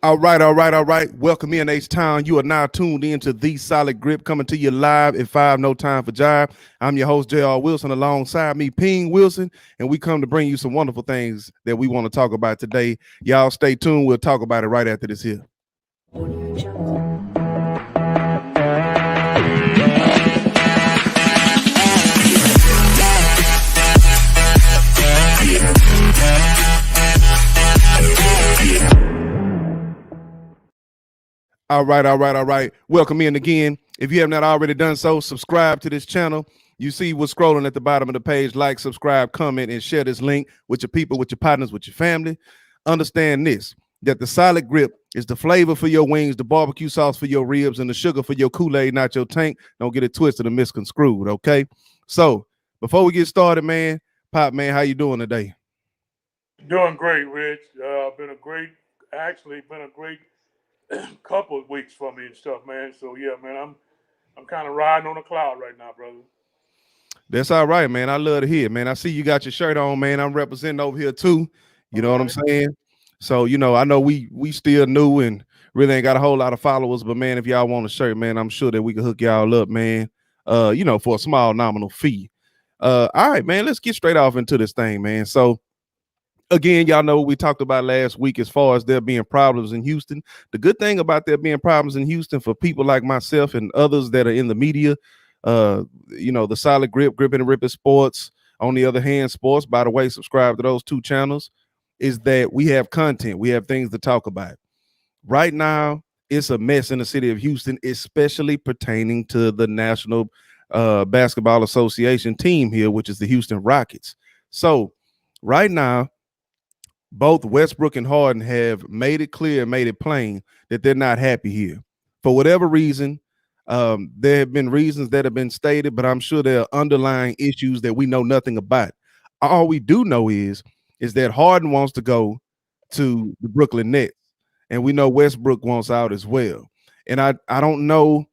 All right. Welcome in H-Town. You are now tuned into The Solid Grip, coming to you live at 5, no time for jive. I'm your host, J.R. Wilson, alongside me, Ping Wilson, and we come to bring you some wonderful things that we want to talk about today. Y'all stay tuned. We'll talk about it right after this here. All right. Welcome in again. If you have not already done so, subscribe to this channel. You see what's scrolling at the bottom of the page. Like, subscribe, comment, and share this link with your people, with your partners, with your family. Understand this, that the Solid Grip is the flavor for your wings, the barbecue sauce for your ribs, and the sugar for your Kool-Aid, not your tank. Don't get it twisted and misconstrued, okay? So, before we get started, man, Pop, man, how you doing today? Doing great, Rich. Been a great couple of weeks for me and stuff, man. So yeah, man, I'm kind of riding on a cloud right now, brother. That's all right, man. I love to hear, man. I see you got your shirt on, man. I'm representing over here too. You know what I'm saying? So, I know we still new and really ain't got a whole lot of followers, but man, if y'all want a shirt, man, I'm sure that we can hook y'all up, man. For a small nominal fee. All right, man, let's get straight off into this thing, man. So again, y'all know what we talked about last week as far as there being problems in Houston. The good thing about there being problems in Houston for people like myself and others that are in the media, the Solid Grip, Gripping and Ripping Sports, on the other hand, Sports, by the way, subscribe to those two channels, is that we have content. We have things to talk about. Right now, it's a mess in the city of Houston, especially pertaining to the National Basketball Association team here, which is the Houston Rockets. So right now, both Westbrook and Harden have made it clear, made it plain that they're not happy here. For whatever reason, there have been reasons that have been stated, but I'm sure there are underlying issues that we know nothing about. All we do know is that Harden wants to go to the Brooklyn Nets, and we know Westbrook wants out as well. And I don't know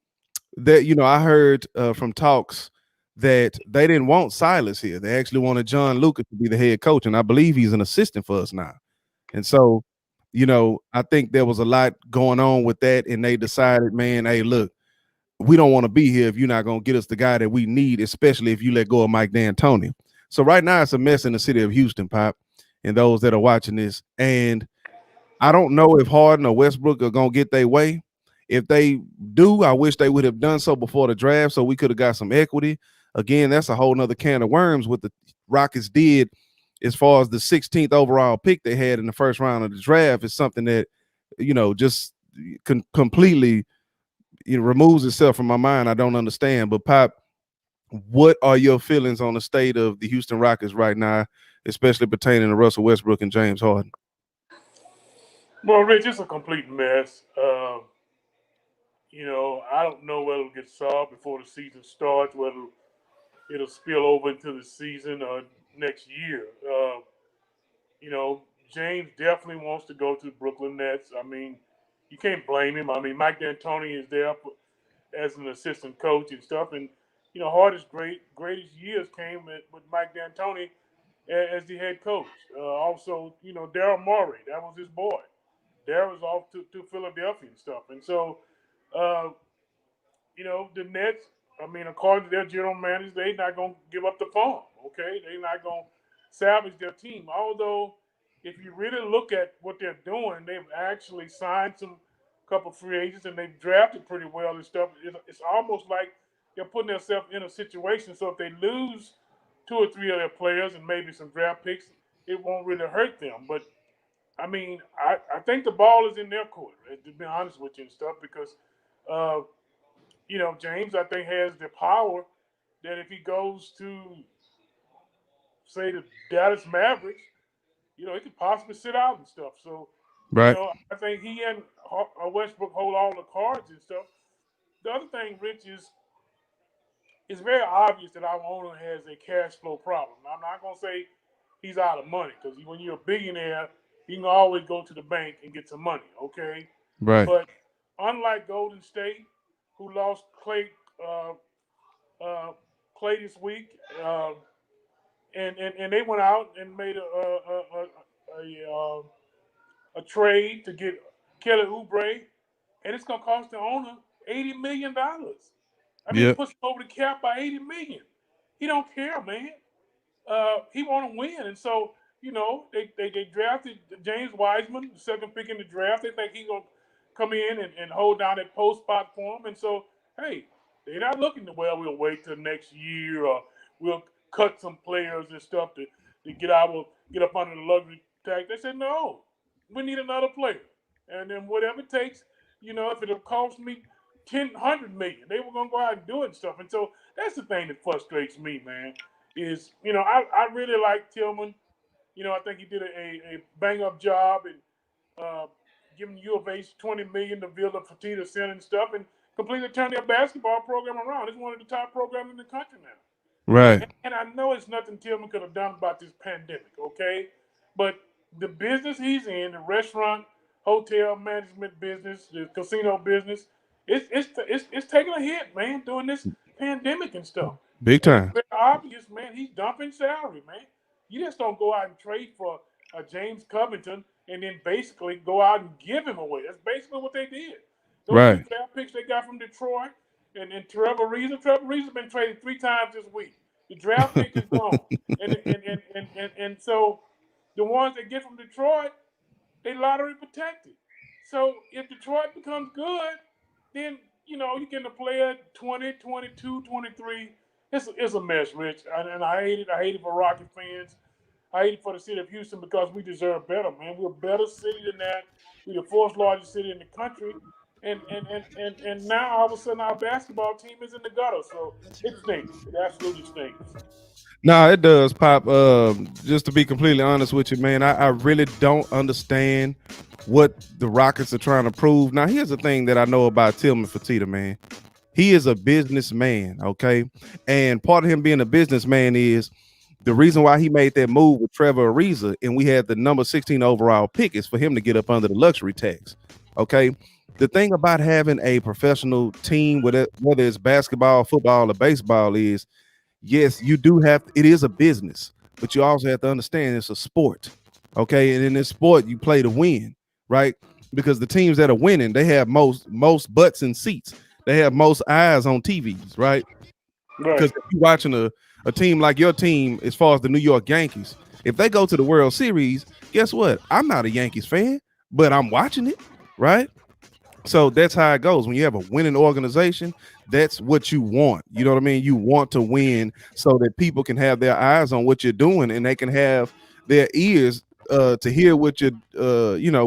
that, I heard from talks that they didn't want Silas here. They actually wanted John Lucas to be the head coach, and I believe he's an assistant for us now. And so, I think there was a lot going on with that, and they decided, man, hey, look, we don't want to be here if you're not going to get us the guy that we need, especially if you let go of Mike D'Antoni. So right now it's a mess in the city of Houston, Pop, and those that are watching this. And I don't know if Harden or Westbrook are going to get their way. If they do, I wish they would have done so before the draft so we could have got some equity. Again, that's a whole nother can of worms what the Rockets did as far as the 16th overall pick they had in the first round of the draft is something that, just completely removes itself from my mind. I don't understand. But Pop, what are your feelings on the state of the Houston Rockets right now, especially pertaining to Russell Westbrook and James Harden? Well, Rich, it's a complete mess. I don't know whether it'll get solved before the season starts, whether it'll spill over into the season or next year. You know, James definitely wants to go to the Brooklyn Nets. I mean, you can't blame him. I mean, Mike D'Antoni is there as an assistant coach and stuff, and Harden's greatest years came with Mike D'Antoni as the head coach. Also, Daryl Morey, that was his boy. Daryl was off to Philadelphia and stuff, and so uh, the Nets. I mean, according to their general manager, they're not going to give up the farm. Okay, they're not going to salvage their team. Although, if you really look at what they're doing, they've actually signed some couple free agents and they've drafted pretty well and stuff. It's almost like they're putting themselves in a situation. So if they lose two or three of their players and maybe some draft picks, it won't really hurt them. But I mean, I think the ball is in their court, to be honest with you and stuff, because uh, James, I think, has the power that if he goes to, say, the Dallas Mavericks, he could possibly sit out and stuff. So, Right. I think he and Westbrook hold all the cards and stuff. The other thing, Rich, is it's very obvious that our owner has a cash flow problem. I'm not going to say he's out of money because when you're a billionaire, you can always go to the bank and get some money, okay? Right. But unlike Golden State, who lost uh, uh, Clay this week, and they went out and made a trade to get Kelly Oubre, and it's gonna cost the owner $80 million. I mean, Yep. push over the cap by $80 million. He don't care, man. He want to win, and so they drafted James Wiseman, the second pick in the draft. They think he's gonna come in and hold down that post spot for him, and so hey, they're not looking to we'll wait till next year or we'll cut some players and stuff to get up under the luxury tax. They said no, we need another player, and then whatever it takes, if it'll cost me 100 million, they were gonna go out and do it and stuff. And so that's the thing that frustrates me, man. Is I really like Tillman. I think he did a bang up job and uh, giving U of H 20 million to build a Fertitta Center and stuff, and completely turned their basketball program around. It's one of the top programs in the country now. Right. And I know it's nothing Tillman could have done about this pandemic, okay? But the business he's in, the restaurant, hotel management business, the casino business, it's taking a hit, man, during this pandemic and stuff. Big And it's time. very obvious, man, he's dumping salary, man. You just don't go out and trade for James Covington and then basically go out and give him away. That's basically what they did. Those two Right. draft picks they got from Detroit and Trevor Reeves. Trevor Reeves has been traded 3 times this week. The draft pick is gone. And so the ones they get from Detroit, they lottery protected. So if Detroit becomes good, then you get a player at 20, 22, 23. It's a mess, Rich. And I hate it. I hate it for Rocket fans. I hate it for the city of Houston because we deserve better, man. We're a better city than that. We're the fourth largest city in the country. And now all of a sudden our basketball team is in the gutter. So it stinks. It absolutely stinks. No, it does, Pop. Just to be completely honest with you, man, I really don't understand what the Rockets are trying to prove. Now, here's the thing that I know about Tillman Fertitta, man. He is a businessman, okay? And part of him being a businessman is the reason why he made that move with Trevor Ariza and we had the number 16 overall pick is for him to get up under the luxury tax, okay? The thing about having a professional team, whether it's basketball, football, or baseball, is yes, you do have it is a business, but you also have to understand it's a sport. Okay. And in this sport, you play to win, right? Because the teams that are winning, they have most butts and seats. They have most eyes on TVs, right? Because Right. if you're watching a team like your team, as far as the New York Yankees, if they go to the World Series, guess what? I'm not a Yankees fan, but I'm watching it, right? So that's how it goes. When you have a winning organization, that's what you want. You know what I mean? You want to win so that people can have their eyes on what you're doing and they can have their ears to hear what you're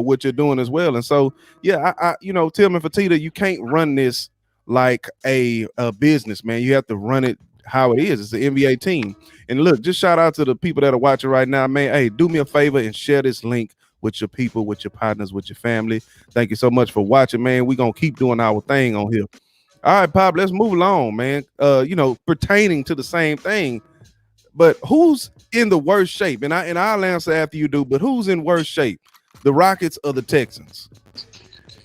what you're doing as well. And so yeah, Tillman Fertitta, you can't run this like a business, man. You have to run it how it is. It's an NBA team. And look, just shout out to the people that are watching right now, man. Hey, do me a favor and share this link with your people, with your partners, with your family. Thank you so much for watching, man. We're gonna keep doing our thing on here. All right, Pop, let's move along, man. Pertaining to the same thing, but who's in the worst shape? And I'll answer after you do, but who's in worse shape? The Rockets or the Texans?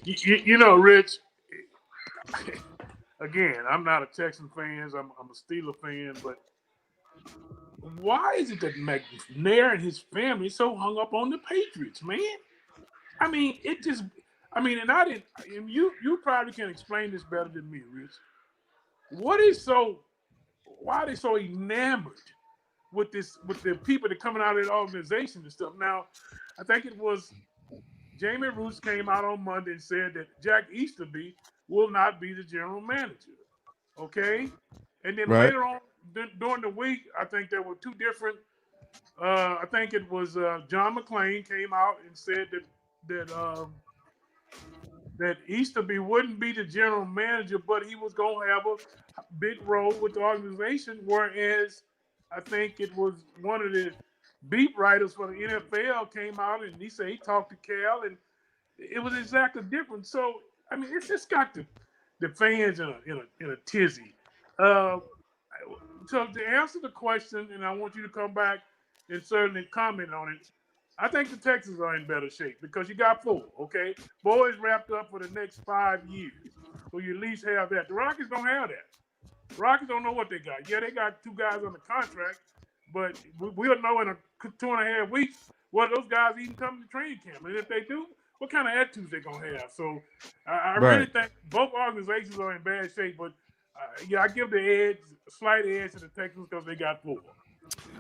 Rich, again, I'm not a Texan fan. I'm a Steeler fan, but why is it that McNair and his family so hung up on the Patriots, man? I mean, it just, and I didn't, and you probably can explain this better than me, Rich. What is so, why are they so enamored with the people that coming out of the organization and stuff? Now, I think it was Jamie Roos came out on Monday and said that Jack Easterby will not be the general manager. Okay, and then Right. later on during the week, I think there were two different. I think it was John McClain came out and said that Easterby wouldn't be the general manager, but he was going to have a big role with the organization. Whereas I think it was one of the beat writers for the NFL came out and he said he talked to Cal and it was exactly different. So it's just got the fans in a tizzy. Uh, so to answer the question, and I want you to come back and certainly comment on it. I think the Texans are in better shape because you got four, okay? Boys wrapped up for the next 5 years. So you at least have that. The Rockets don't have that. The Rockets don't know what they got. Yeah, they got two guys on the contract, but we'll know in 2.5 weeks whether those guys even come to training camp. And if they do, what kind of attitudes they're gonna have. So I really Right. think both organizations are in bad shape. But yeah, I give the edge, slight edge to the Texans because they got 4.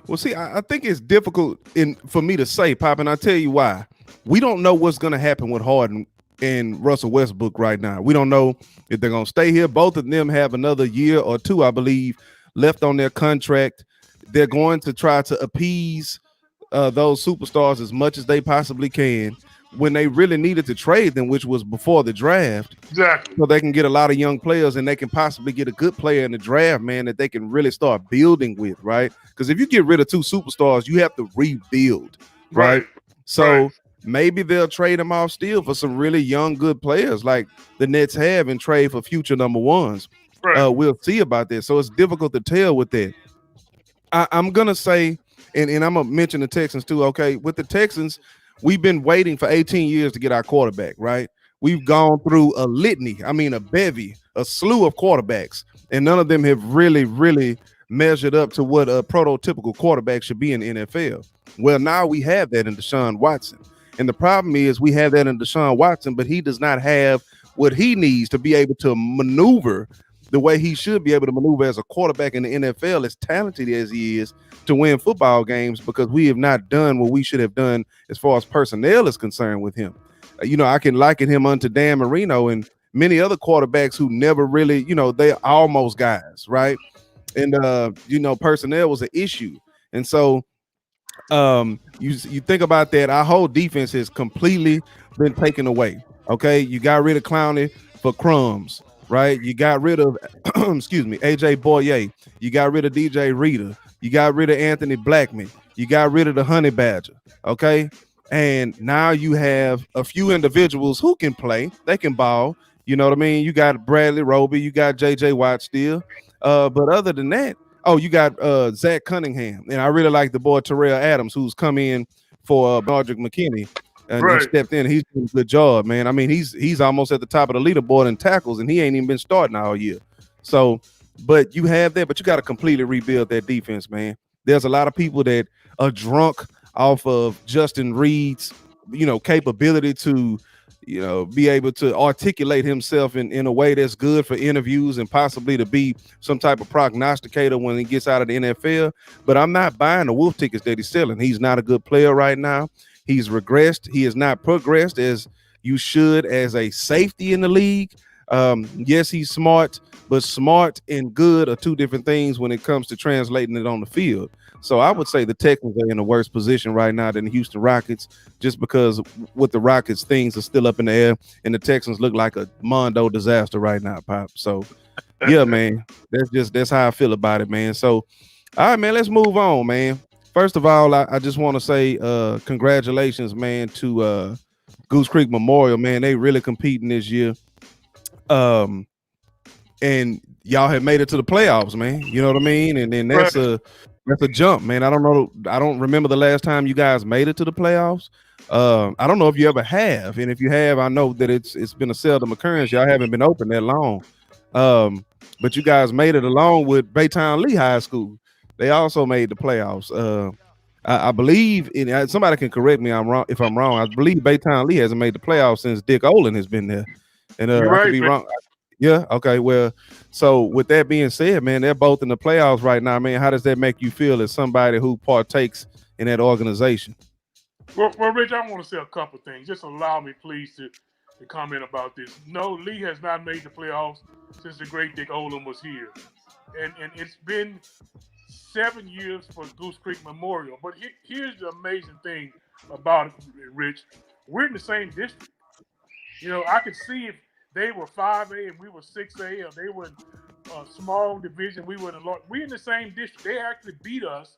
Well, see, I think it's difficult for me to say, Pop, and I'll tell you why. We don't know what's going to happen with Harden and Russell Westbrook right now. We don't know if they're going to stay here. Both of them have another year or two, I believe, left on their contract. They're going to try to appease those superstars as much as they possibly can when they really needed to trade them, which was before the draft. Exactly. So they can get a lot of young players and they can possibly get a good player in the draft, man, that they can really start building with, right? Because if you get rid of 2 superstars, you have to rebuild, right? Right. So maybe they'll trade them off still for some really young, good players like the Nets have and trade for future number ones. Right. We'll see about this. So it's difficult to tell with that. I'm gonna say, and I'm gonna mention the Texans too. Okay, with the Texans, we've been waiting for 18 years to get our quarterback, right? We've gone through a litany, I mean, a bevy, a slew of quarterbacks, and none of them have really measured up to what a prototypical quarterback should be in the NFL. Well, now we have that in Deshaun Watson. And the problem is we have that in Deshaun Watson, but he does not have what he needs to be able to maneuver the way he should be able to maneuver as a quarterback in the NFL, as talented as he is, to win football games, because we have not done what we should have done as far as personnel is concerned with him. I can liken him unto Dan Marino and many other quarterbacks who never really, they're almost guys, right? And personnel was an issue. And so you think about that, our whole defense has completely been taken away. Okay, you got rid of Clowney for crumbs, right? You got rid of excuse me, AJ Boye. You got rid of DJ Reader. You got rid of Anthony Blackman. You got rid of the Honey Badger. Okay, and now you have a few individuals who can play. They can ball. You know what I mean? You got Bradley Roby. You got JJ Watt still. But other than that, oh, you got Zach Cunningham, and I really like the boy Terrell Adams, who's come in for Broderick McKinney and stepped in. He's doing a good job, man. I mean, he's almost at the top of the leaderboard in tackles, and he ain't even been starting all year. So, but you have that, but you got to completely rebuild that defense, man. There's a lot of people that are drunk off of Justin Reed's, capability to, be able to articulate himself in a way that's good for interviews and possibly to be some type of prognosticator when he gets out of the NFL. But I'm not buying the wolf tickets that he's selling. He's not a good player right now. He's regressed. He has not progressed as you should as a safety in the league. Yes, he's smart, but smart and good are 2 different things when it comes to translating it on the field. So I would say the Texans are in a worse position right now than the Houston Rockets, just because with the Rockets, things are still up in the air, and the Texans look like a Mondo disaster right now, Pop. So, yeah, man, that's how I feel about it, man. So, all right, man, let's move on, man. First of all, I just want to say congratulations, man, to Goose Creek Memorial, man. They really competing this year. And y'all have made it to the playoffs, man. You know what I mean? And then that's a jump, man. I don't know. I don't remember the last time you guys made it to the playoffs. I don't know if you ever have, and if you have, I know that it's been a seldom occurrence. Y'all haven't been open that long. But you guys made it along with Baytown Lee High School. They also made the playoffs. I believe somebody can correct me if I'm wrong. I believe Baytown Lee hasn't made the playoffs since Dick Olin has been there. And You're I could right, be man. wrong. Yeah. Okay. Well, so with that being said, man, they're both in the playoffs right now, man. How does that make you feel as somebody who partakes in that organization? Well, Rich, I want to say a couple things. Just allow me, please, to comment about this. No, Lee has not made the playoffs since the great Dick Olin was here. And it's been 7 years for Goose Creek Memorial. But here's the amazing thing about it, Rich. We're in the same district. I could see if they were 5A and we were 6A, or they were in a small division, we were in a large. We're in the same district. They actually beat us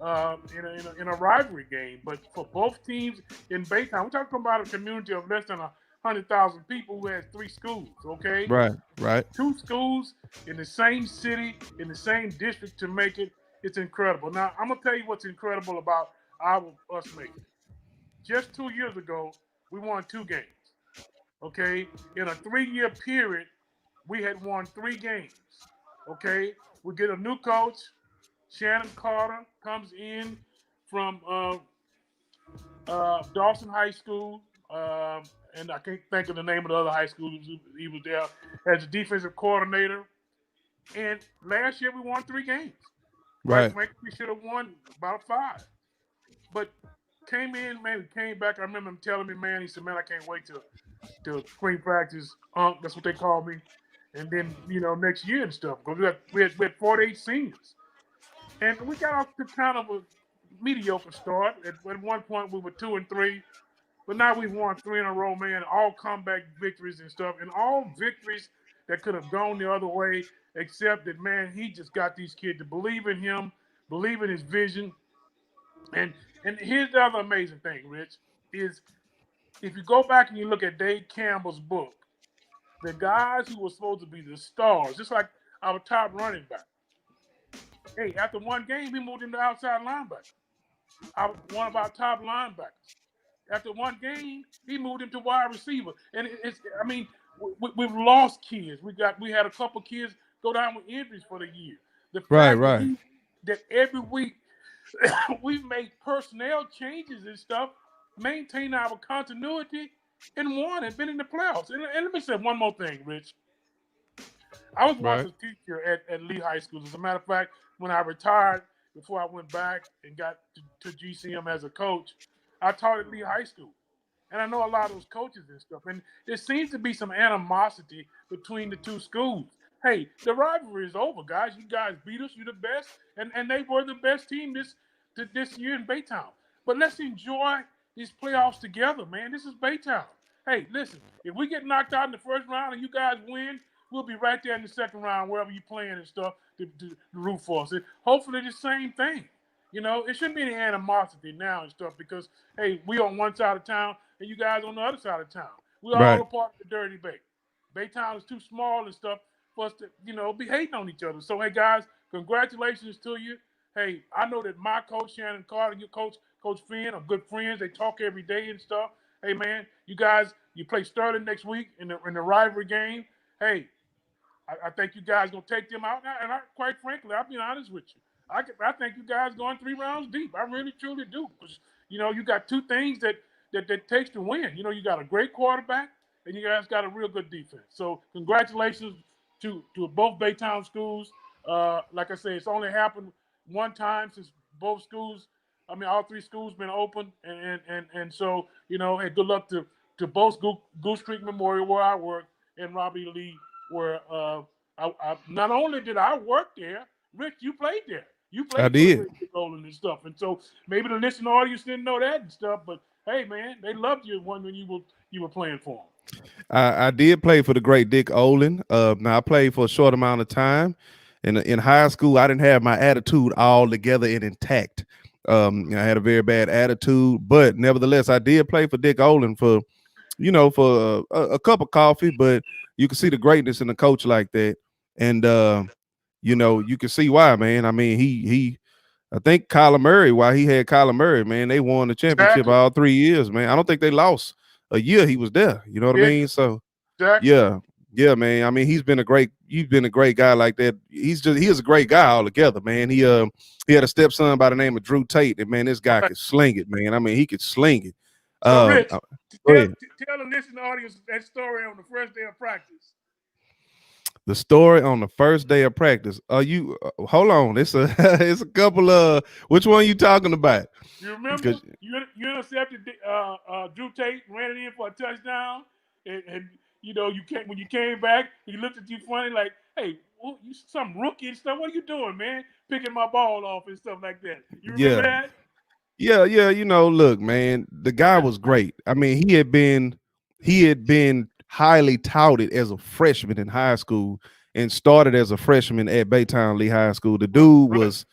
in a rivalry game. But for both teams in Baytown, we're talking about a community of less than 100,000 people who has 3 schools. Okay, Right. 2 schools in the same city, in the same district to make it. It's incredible. Now I'm gonna tell you what's incredible about us making it. Just 2 years ago, we won 2 games. Okay, in a 3-year period, we had won 3 games. Okay, we get a new coach. Shannon Carter comes in from Dawson High School. and I can't think of the name of the other high school he was there as a defensive coordinator. And last year we won 3 games. Quite Right. frankly, we should have won about 5. But came in, man, came back. I remember him telling me, man, he said, man, I can't wait to spring practice. That's what they call me. And then, next year and stuff. Because we had 48 seniors. And we got off to kind of a mediocre start. At one point, we were 2-3. But now we've won 3 in a row, man. All comeback victories and stuff. And all victories that could have gone the other way, except that, man, he just got these kids to believe in him, believe in his vision. And and here's the other amazing thing, Rich, is if you go back and you look at Dave Campbell's book, the guys who were supposed to be the stars, just like our top running back. Hey, after one game, we moved him to outside linebacker. One of our top linebackers. After one game, he moved him to wide receiver. And I mean, we've lost kids. We had a couple kids go down with injuries for the year. The Right. fact that Right. every week we've made personnel changes and stuff, maintain our continuity, and won and been in the playoffs. And let me say one more thing, Rich. I was once Right. a teacher at Lee High School. As a matter of fact, when I retired, before I went back and got to GCM as a coach, I taught at Lee High School. And I know a lot of those coaches and stuff. And there seems to be some animosity between the two schools. Hey, the rivalry is over, guys. You guys beat us. You're the best. And they were the best team this year in Baytown. But let's enjoy these playoffs together, man. This is Baytown. Hey, listen, if we get knocked out in the first round and you guys win, we'll be right there in the second round, wherever you're playing and stuff, to root for us. And hopefully the same thing. It shouldn't be any animosity now and stuff because, hey, we on one side of town and you guys on the other side of town. We're all Right. a part of the Dirty Bay. Baytown is too small and stuff for us to, be hating on each other. So, hey, guys, congratulations to you. Hey, I know that my coach, Shannon Carter, and your Coach Finn, are good friends. They talk every day and stuff. Hey, man, you guys, you play Sterling next week in the rivalry game. Hey, I think you guys gonna take them out, and quite frankly, I'll be honest with you. I think you guys going 3 rounds deep. I really truly do, because you got two things that takes to win. You got a great quarterback, and you guys got a real good defense. So congratulations to both Baytown schools. Like I say, it's only happened one time since both schools. I mean, all 3 schools been open, and so hey, good luck to both Goose Creek Memorial where I work and Robbie Lee where not only did I work there, Rick, you played there. You I played for the did. Great Big Olin and stuff, and so maybe the listening audience didn't know that and stuff. But hey, man, they loved you when you were playing for them. I did play for the great Dick Olin. Now I played for a short amount of time. In high school, I didn't have my attitude all together and intact. I had a very bad attitude, but nevertheless, I did play for Dick Olin for a cup of coffee. But you can see the greatness in a coach like that, and you can see why, man. I mean, I think Kyler Murray, while he had Kyler Murray, man, they won the championship Exactly. all 3 years, man. I don't think they lost a year he was there. You know what I Yeah, mean? So exactly. yeah, yeah, man. I mean, you've been a great guy like that. He is a great guy altogether, man. He had a stepson by the name of Drew Tate, and man, this guy Right. could sling it, man. I mean, he could sling it. So, Rich, Go tell ahead. tell the listening audience that story on the first day of practice. The story on the first day of practice. Are you hold on? It's a it's a couple of which one you talking about? You remember Because you intercepted Drew Tate, ran it in for a touchdown, and you came when you came back, he looked at you funny like, "Hey, you some rookie and stuff. What are you doing, man? Picking my ball off and stuff like that." You remember yeah, that? yeah. Look, man, the guy was great. I mean, he had been highly touted as a freshman in high school and started as a freshman at Baytown Lee High School. The dude Right.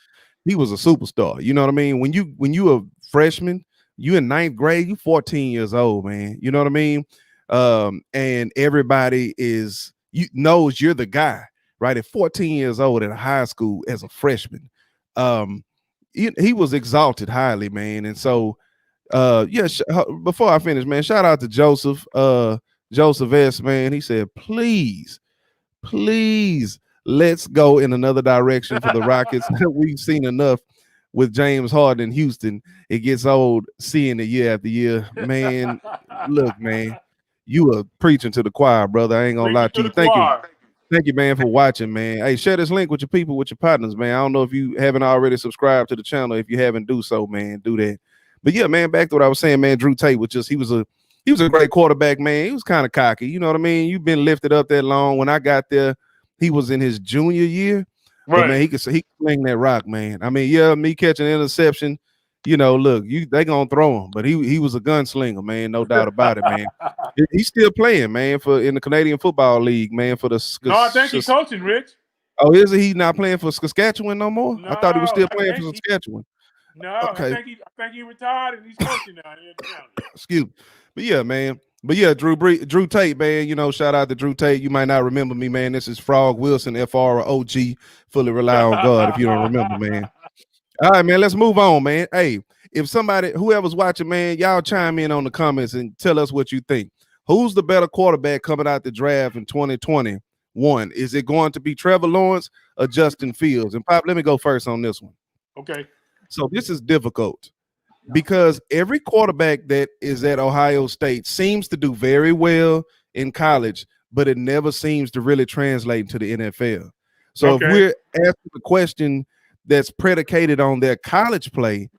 he was a superstar. You know what I mean? When you a freshman, you in ninth grade, you 14 years old, man. You know what I mean? And everybody knows you're the guy, right? At 14 years old in high school as a freshman. Um, he was exalted highly, man. And so yeah, before I finish, man, shout out to Joseph S, man. He said, please let's go in another direction for the Rockets. We've seen enough. with James Harden in Houston, it gets old seeing it year after year. Man, look, man, you are preaching to the choir, brother. I ain't gonna lie Preaching to to you. the choir. Thank you, man, for watching, man. Hey, share this link with your people, with your partners, man. I don't know if you haven't already subscribed to the channel. If you haven't, do so, man. Do that. But yeah, man, back to what I was saying, man. Drew Tate was just he was a great quarterback, man. He was kind of cocky. You know what I mean? You've been lifted up that long. When I got there, he was in his junior year. But man, Right. he could sling that rock, man. I mean, yeah, me catching an interception, look, they gonna throw him, but he was a gunslinger, man, no doubt about it, man. He's still playing, man, for in the Canadian Football League, man, for the No, I think he's coaching, Rich. Oh, is he not playing for Saskatchewan no more? No, I thought he was still I playing for think he. Saskatchewan. No, Okay, I think he retired and he's coaching now here in the county. excuse me. But yeah, man. But yeah, Drew Tate, man. Shout out to Drew Tate. You might not remember me, man. This is Frog Wilson, FR or OG. Fully rely on God. If you don't remember, man. All right, man. Let's move on, man. Hey, if whoever's watching, man, y'all chime in on the comments and tell us what you think. Who's the better quarterback coming out the draft in 2021? Is it going to be Trevor Lawrence or Justin Fields? And Pop, let me go first on this one. Okay. So this is difficult because every quarterback that is at Ohio State seems to do very well in college, but it never seems to really translate to the NFL. So if we're asking the question that's predicated on their college play,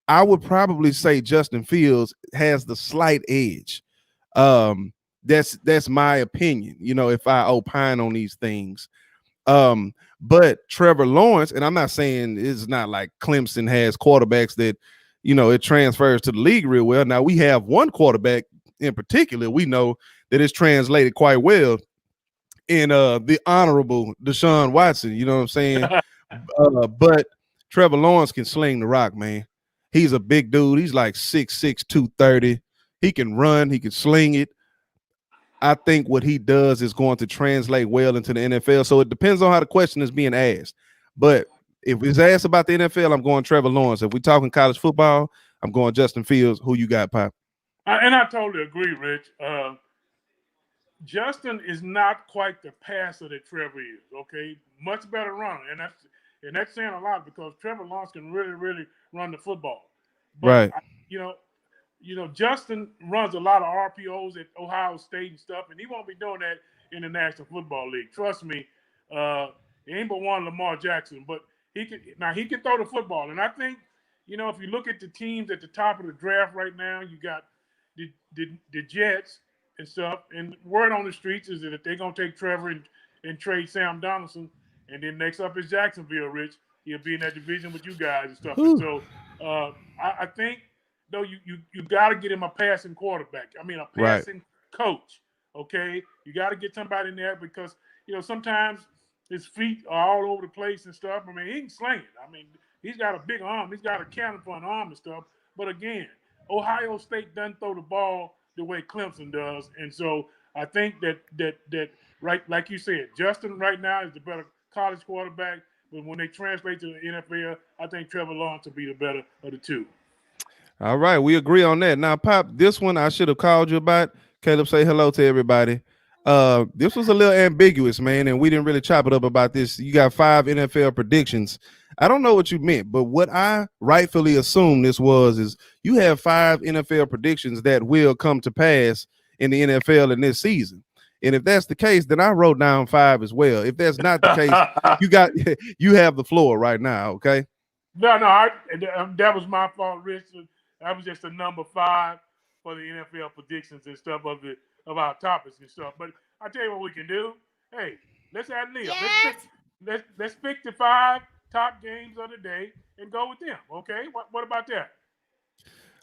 I would probably say Justin Fields has the slight edge. That's my opinion, if I opine on these things. But Trevor Lawrence, and I'm not saying it's not like Clemson has quarterbacks that, it transfers to the league real well. Now we have one quarterback in particular, we know that is translated quite well in the honorable Deshaun Watson, you know what I'm saying? But Trevor Lawrence can sling the rock, man. He's a big dude. He's like 6'6", 230. He can run, he can sling it. I think what he does is going to translate well into the NFL. So it depends on how the question is being asked. But if it's asked about the NFL, I'm going Trevor Lawrence. If we're talking college football, I'm going Justin Fields. Who you got, Pop? And I totally agree, Rich. Justin is not quite the passer that Trevor is. Okay, much better runner, and that's saying a lot because Trevor Lawrence can really, really run the football. But Right. Justin runs a lot of RPOs at Ohio State and stuff, and he won't be doing that in the National Football League. Trust me, he ain't but one Lamar Jackson, but he can throw the football. And I think, if you look at the teams at the top of the draft right now, you got the Jets and stuff. And word on the streets is that if they're gonna take Trevor and trade Sam Donaldson, and then next up is Jacksonville, Rich, he'll be in that division with you guys and stuff. And so I think. No, you got to get him a passing quarterback. I mean, a passing coach. Okay, you got to get somebody in there because sometimes his feet are all over the place and stuff. I mean, he can sling it. I mean, he's got a big arm. He's got a cannon for an arm and stuff. But again, Ohio State doesn't throw the ball the way Clemson does, and so I think that right, like you said, Justin right now is the better college quarterback. But when they translate to the NFL, I think Trevor Lawrence will be the better of the two. All right, we agree on that. Now, Pop, this one I should have called you about. Caleb, say hello to everybody. This was a little ambiguous, man, and we didn't really chop it up about this. You got 5 NFL predictions. I don't know what you meant, but what I rightfully assumed this is you have 5 NFL predictions that will come to pass in the NFL in this season. And if that's the case, then I wrote down 5 as well. If that's not the case, you have the floor right now, okay? No, that was my fault, Rich. That was just a number 5 for the NFL predictions and stuff of our topics and stuff. But I tell you what we can do. Hey, let's add Leo. Yes. Let's pick the 5 top games of the day and go with them. Okay, what about that?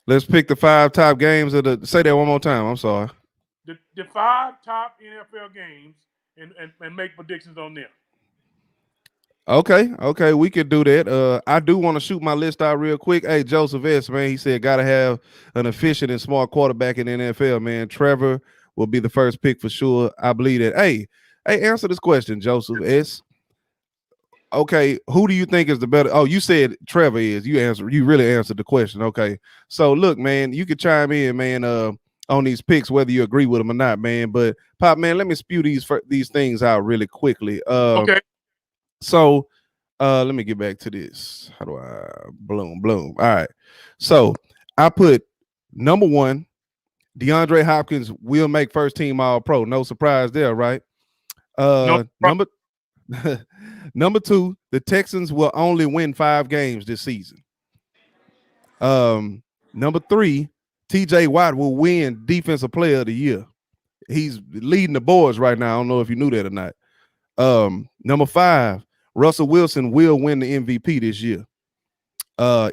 Let's pick the 5 top games of the. Say that one more time. I'm sorry. The 5 top NFL games and make predictions on them. Okay, we could do that. I do want to shoot my list out real quick. Hey, Joseph S, man, he said gotta have an efficient and smart quarterback in the NFL, man. Trevor will be the first pick for sure. I believe that. Hey, answer this question, Joseph S. Okay, who do you think is the better? Oh, you said Trevor is. You really answered the question. Okay, so look, man, you could chime in, man, on these picks, whether you agree with them or not, man. But Pop, man, let me spew these things out really quickly. Okay. So Let me get back to this. How do I bloom? All right. So I put number one, DeAndre Hopkins will make first team all pro. No surprise there, right? No, Number number two, the Texans will only win 5 games this season. Number three, TJ Watt will win defensive player of the year. He's leading the boards right now. I don't know if you knew that or not. Number 5, Russell Wilson will win the MVP this year.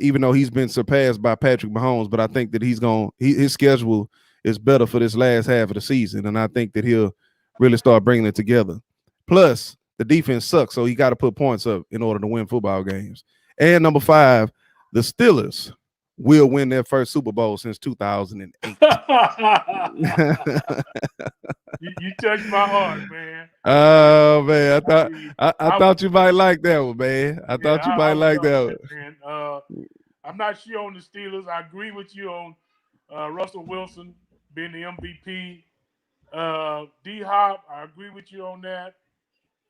Even though he's been surpassed by Patrick Mahomes, but I think that his schedule is better for this last half of the season, and I think that he'll really start bringing it together. Plus, the defense sucks, so he got to put points up in order to win football games. And number 5, the Steelers will win their first Super Bowl since 2008. you touched my heart, man. Oh man, I thought you might like that one, man. I thought you might like that one. Man. I'm not sure on the Steelers. I agree with you on Russell Wilson being the MVP. D Hop, I agree with you on that.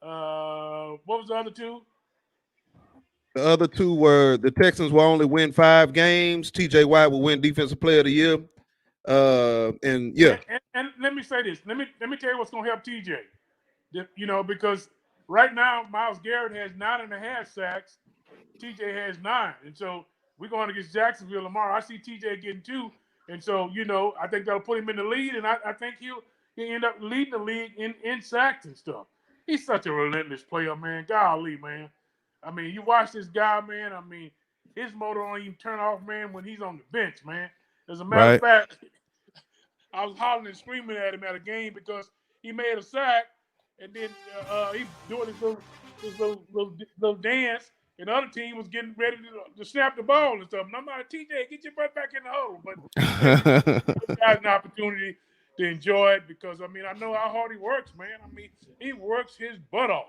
What was the other two? The other two were the Texans will only win 5 games. TJ Watt will win Defensive Player of the Year. And yeah. And let me say this. Let me tell you what's going to help TJ. Because right now Myles Garrett has 9.5 sacks. TJ has 9, and so we're going against Jacksonville tomorrow. I see TJ getting 2, and so I think that'll put him in the lead, and I think he'll end up leading the league in sacks and stuff. He's such a relentless player, man. Golly, man. I mean, you watch this guy, man. I mean, his motor don't even turn off, man, when he's on the bench, man. As a matter of fact, I was hollering and screaming at him at a game because he made a sack, and then he doing his little dance, and the other team was getting ready to snap the ball and stuff. And I'm like, TJ, get your butt back in the hole. But he got an opportunity to enjoy it because, I mean, I know how hard he works, man. I mean, he works his butt off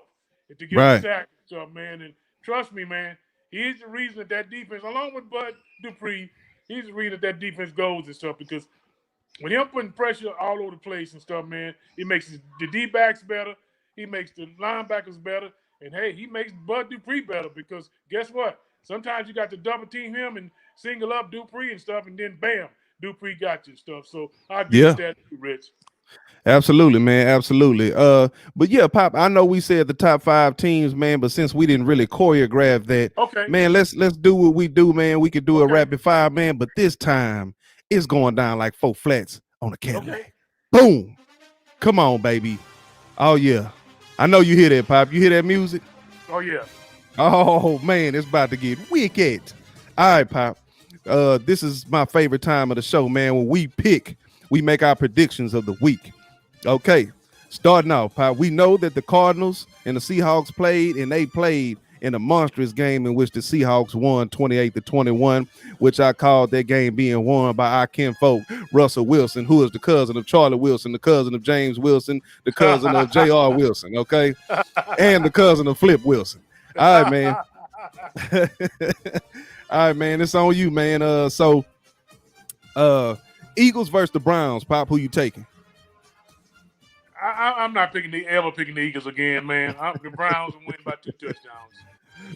to get a sack and stuff, man. And trust me, man, he's the reason that defense, along with Bud Dupree, he's the reason that defense goes and stuff because when him putting pressure all over the place and stuff, man, it makes the D-backs better. He makes the linebackers better. And, hey, he makes Bud Dupree better because guess what? Sometimes you got to double team him and single up Dupree and stuff, and then, bam, Dupree got you and stuff. So I agree with that too, Rich. Absolutely, man. Absolutely. But yeah, Pop, I know we said the top 5 teams, man, but since we didn't really choreograph that, man, let's do what we do, man. We could do a rapid fire, man, but this time it's going down like 4 flats on a Cadillac. Boom. Come on, baby. Oh yeah. I know you hear that, Pop. You hear that music? Oh yeah. Oh man, it's about to get wicked. All right, Pop. This is my favorite time of the show, man. When we make our predictions of the week. Okay, starting off, Pop. We know that the Cardinals and the Seahawks played, and they played in a monstrous game in which the Seahawks won 28-21, which I called that game being won by our kinfolk, Russell Wilson, who is the cousin of Charlie Wilson, the cousin of James Wilson, the cousin of J.R. Wilson, okay? And the cousin of Flip Wilson. All right, man. All right, man. It's on you, man. Eagles versus the Browns. Pop, who you taking? I'm not picking the Eagles again, man. The Browns will win by 2 touchdowns.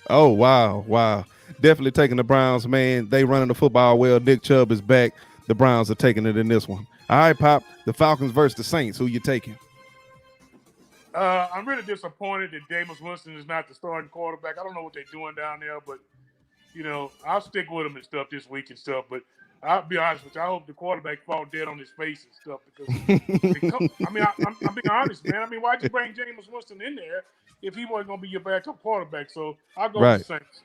Oh, wow. Definitely taking the Browns, man. They running the football well. Nick Chubb is back. The Browns are taking it in this one. All right, Pop. The Falcons versus the Saints. Who you taking? I'm really disappointed that Jameis Winston is not the starting quarterback. I don't know what they're doing down there, but, I'll stick with him and stuff this week and stuff. But I'll be honest with you. I hope the quarterback fall dead on his face and stuff because, I'm being honest, man. I mean, why'd you bring Jameis Winston in there if he wasn't going to be your backup quarterback? So I'll go with the Saints.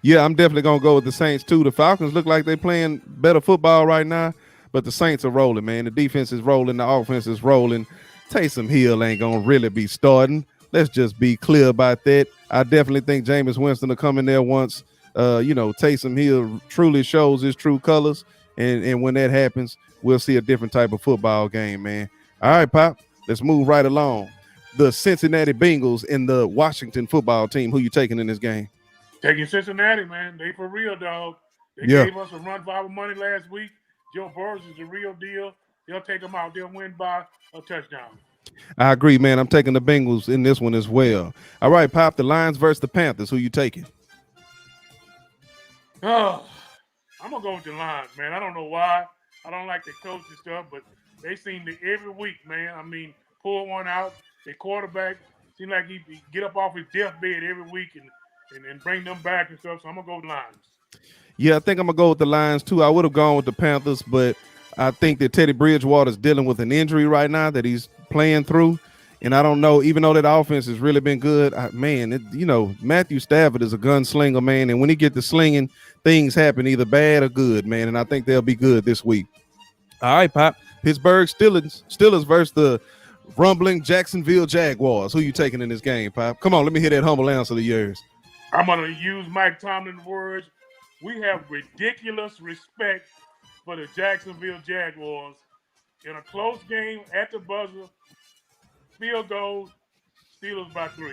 Yeah, I'm definitely going to go with the Saints, too. The Falcons look like they're playing better football right now, but the Saints are rolling, man. The defense is rolling. The offense is rolling. Taysom Hill ain't going to really be starting. Let's just be clear about that. I definitely think Jameis Winston will come in there once, Taysom Hill truly shows his true colors. And when that happens, we'll see a different type of football game, man. All right, Pop, let's move right along. The Cincinnati Bengals and the Washington football team. Who you taking in this game? Taking Cincinnati, man. They for real, dog. They gave us a run for our money last week. Joe Burrow is the real deal. They'll take them out. They'll win by a touchdown. I agree, man. I'm taking the Bengals in this one as well. All right, Pop, the Lions versus the Panthers. Who you taking? Oh, I'm gonna go with the Lions, man. I don't know why. I don't like the coach and stuff, but they seem to every week, man. I mean, pull one out. Their quarterback seem like he get up off his deathbed every week and bring them back and stuff. So I'm gonna go with Lions. Yeah, I think I'm gonna go with the Lions too. I would have gone with the Panthers, but I think that Teddy Bridgewater's dealing with an injury right now that he's playing through. And I don't know, even though that offense has really been good, Matthew Stafford is a gunslinger, man. And when he get to slinging, things happen either bad or good, man. And I think they'll be good this week. All right, Pop. Pittsburgh Steelers versus the rumbling Jacksonville Jaguars. Who you taking in this game, Pop? Come on, let me hear that humble answer of yours. I'm gonna use Mike Tomlin's words. We have ridiculous respect for the Jacksonville Jaguars in a close game at the buzzer. Field goal, Steelers by 3.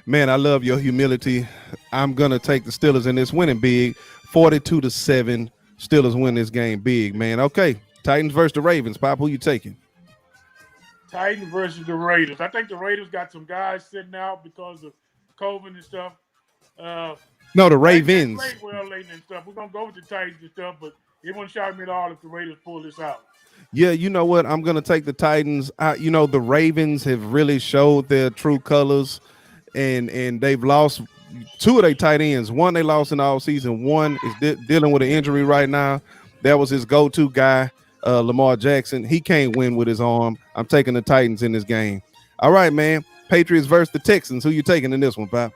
Man, I love your humility. I'm gonna take the Steelers in this winning big, 42-7. Steelers win this game big, man. Okay, Titans versus the Ravens. Pop, who you taking? Titans versus the Raiders. I think the Raiders got some guys sitting out because of COVID and stuff. Uh, No, the Titans didn't Ravens. play well lately and stuff. We're gonna go with the Titans and stuff, but it wouldn't shock me at all if the Raiders pull this out. Yeah, you know what? I'm gonna take the Titans. The Ravens have really showed their true colors, and they've lost two of their tight ends. One they lost in the all season. One is dealing with an injury right now. That was his go-to guy, Lamar Jackson. He can't win with his arm. I'm taking the Titans in this game. All right, man. Patriots versus the Texans. Who you taking in this one, Pop?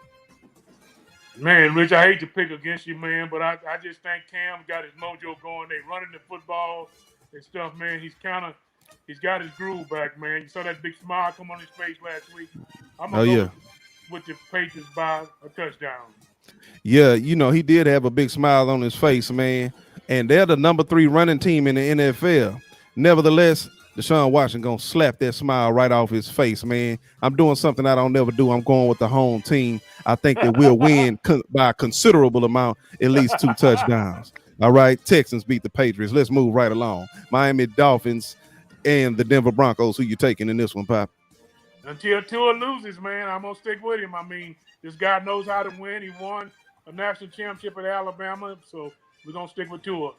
Man, Rich, I hate to pick against you, man, but I just think Cam got his mojo going. They running the football and stuff, man. He's got his groove back, man. You saw that big smile come on his face last week. I'm Oh gonna go yeah. with the Patriots by a touchdown. Yeah, he did have a big smile on his face, man. And they're the number 3 running team in the NFL. Nevertheless, Deshaun Watson gonna slap that smile right off his face, man. I'm doing something I don't never do. I'm going with the home team. I think that we'll win by a considerable amount, at least 2 touchdowns. All right, Texans beat the Patriots. Let's move right along. Miami Dolphins and the Denver Broncos. Who you taking in this one, Pop? Until Tua loses, man, I'm gonna stick with him. I mean, this guy knows how to win. He won a national championship at Alabama, so we're gonna stick with Tua.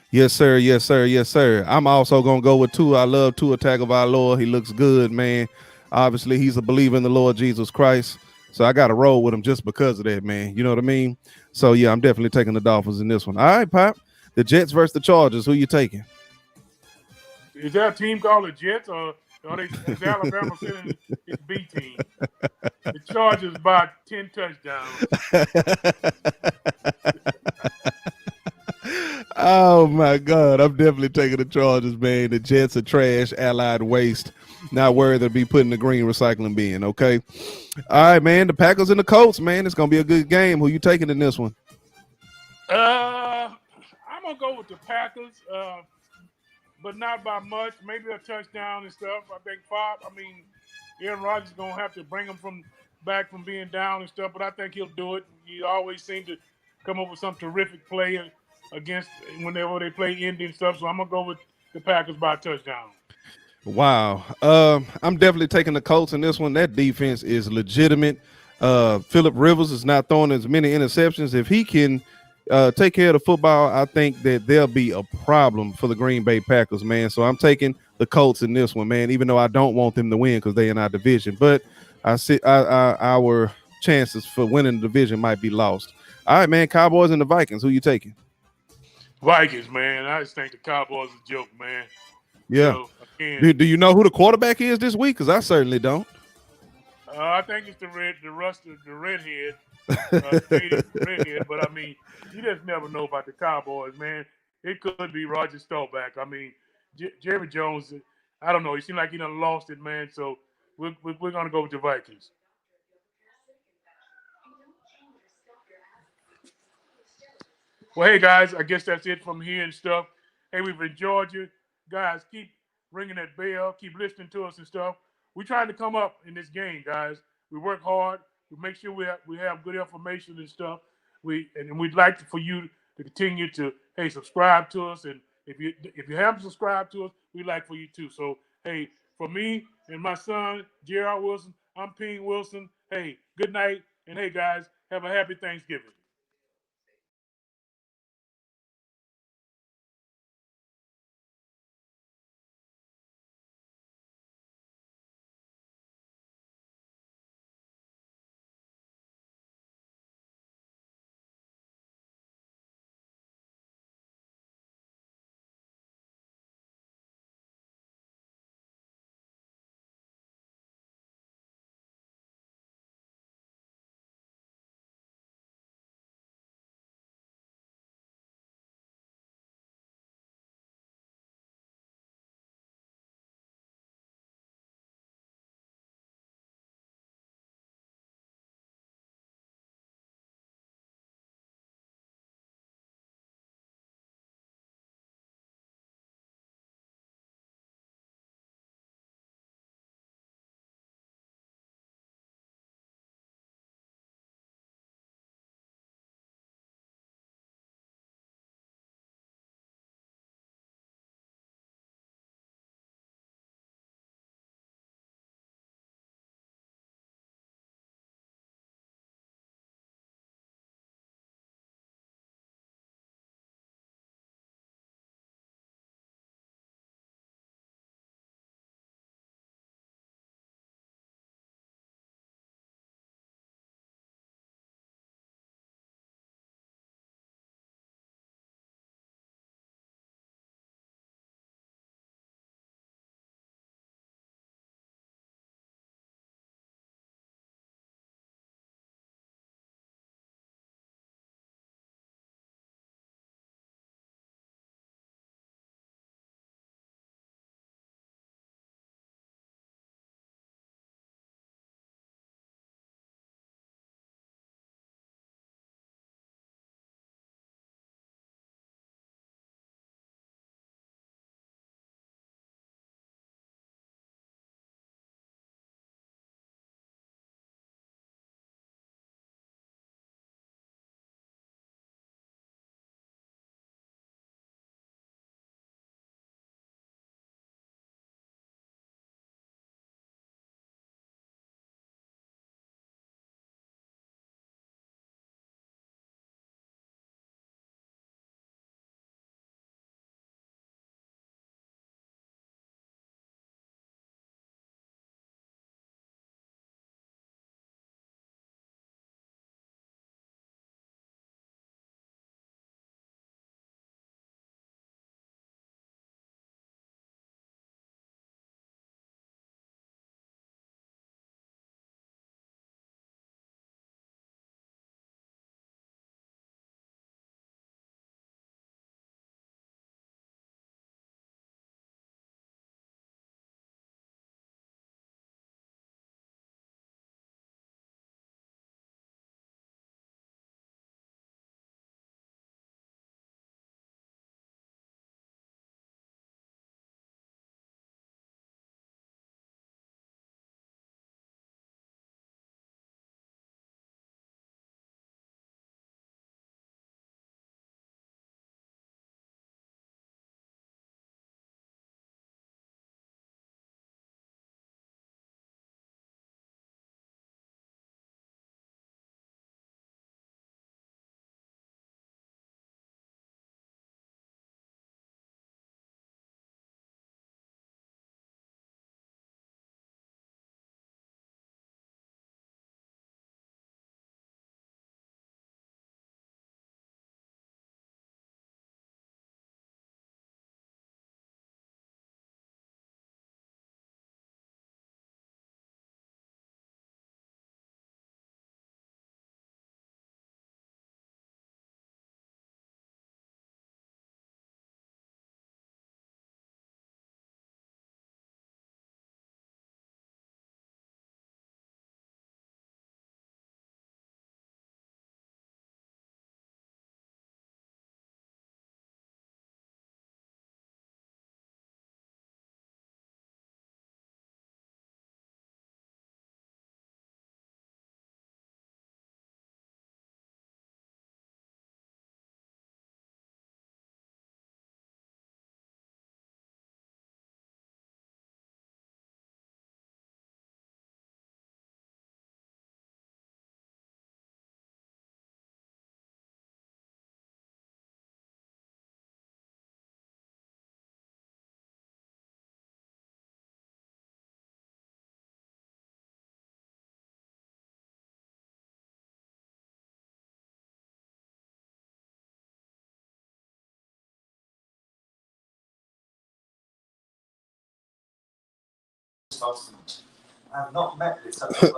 Yes, sir. Yes, sir. Yes, sir. I'm also gonna go with Tua. I love Tua Tagovailoa. He looks good, man. Obviously, he's a believer in the Lord Jesus Christ. So I got to roll with him just because of that, man. You know what I mean? So yeah, I'm definitely taking the Dolphins in this one. All right, Pop. The Jets versus the Chargers. Who you taking? Is that a team called the Jets, or is Alabama sending its B team? The Chargers by 10 touchdowns. Oh my God, I'm definitely taking the Chargers, man. The Jets are trash, allied waste. Not worthy to be put in the green recycling bin. Okay. All right, man. The Packers and the Colts, man. It's gonna be a good game. Who you taking in this one? I'm gonna go with the Packers, but not by much. Maybe a touchdown and stuff. I think five. I mean, Aaron Rodgers is gonna have to bring him back from being down and stuff, but I think he'll do it. He always seems to come up with some terrific play against whenever they play Indy and stuff. So I'm gonna go with the Packers by a touchdown. Wow. I'm definitely taking the Colts in this one. That defense is legitimate. Phillip Rivers is not throwing as many interceptions. If he can take care of the football, I think that there'll be a problem for the Green Bay Packers, man. So I'm taking the Colts in this one, man, even though I don't want them to win because they're in our division. But I see our chances for winning the division might be lost. All right, man. Cowboys and the Vikings. Who you taking? Vikings, man. I just think the Cowboys is a joke, man. Yeah. Again, Do you know who the quarterback is this week? Because I certainly don't. I think it's the redhead, redhead. But I mean, you just never know about the Cowboys, man. It could be Roger Staubach. I mean, Jerry Jones. I don't know. He seemed like he done lost it, man. So we're gonna go with the Vikings. Well, hey guys, I guess that's it from here and stuff. Hey, we've enjoyed you guys. Keep ringing that bell. Keep listening to us and stuff. We're trying to come up in this game, guys. We work hard. We make sure we have good information and stuff. And we'd like for you to continue to subscribe to us. And if you haven't subscribed to us, we'd like for you to. So hey, For me and my son, J.R. Wilson, I'm Ping Wilson. Hey, good night. And hey, guys, have a happy Thanksgiving.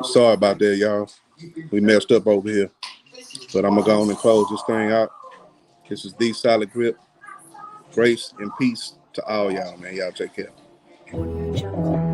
Sorry about that, y'all. We messed up over here. But I'm going to go on and close this thing out. This is The Solid Grip. Grace and peace to all y'all, man. Y'all take care.